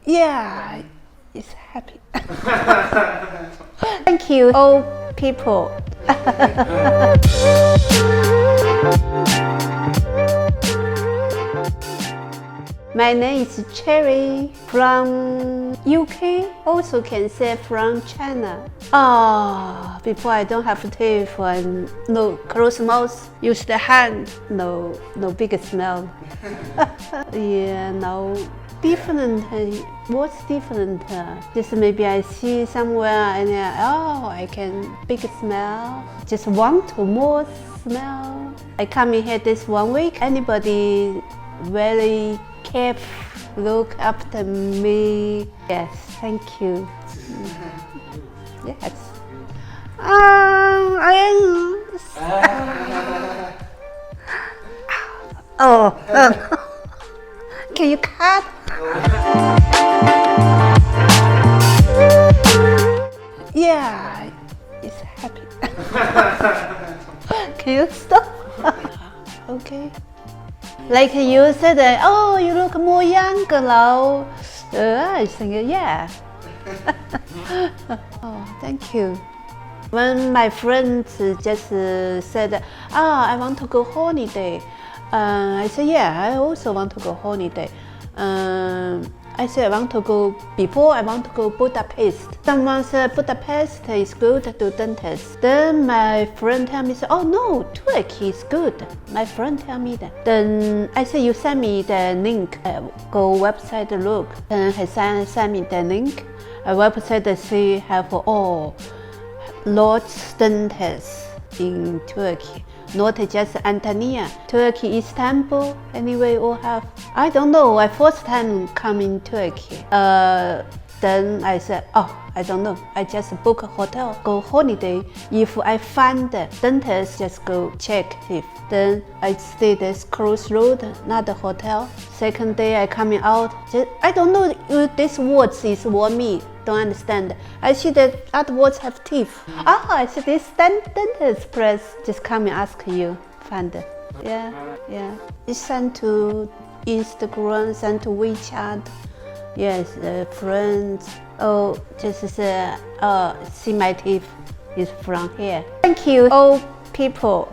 Yeah, it's happy. Thank you, all people. My name is Cherry from UK, also can say from China. Before I don't have teeth and no closed mouth, use the hand, no big smell. Yeah, no different. What's different? Just maybe I see somewhere and I can big smell. Just want to more smell. I come in here this 1 week. Anybody very careful, look after me. Yes, thank you. Yes. Can you cut? Yeah, it's happy. Can you stop? Okay. Like you said, you look more younger now. I think, yeah. Thank you. When my friends just said, I want to go holiday. I said, yeah, I also want to go holiday. I said, I want to go Budapest. Someone said Budapest is good to dentist. Then my friend tell me, oh no, Turkey is good. My friend tell me that. Then I said, you send me the link. Go website look. Then he send me the link. A website that say have lots dentists in Turkey. Not just Antalya, Turkey, Istanbul, anyway, all have. I don't know, I first time come in Turkey. Then I said, I don't know, I just book a hotel, go holiday. If I find the dentist, just go check if. Then I stay this crossroad, not the hotel. Second day I coming out, I don't know if this words is what me. Don't understand. I see that other words have teeth. I see this dentist press. Just come and ask you. Find it. Yeah. It's sent to Instagram, sent to WeChat. Yes, friends. Just see my teeth is from here. Thank you, all people.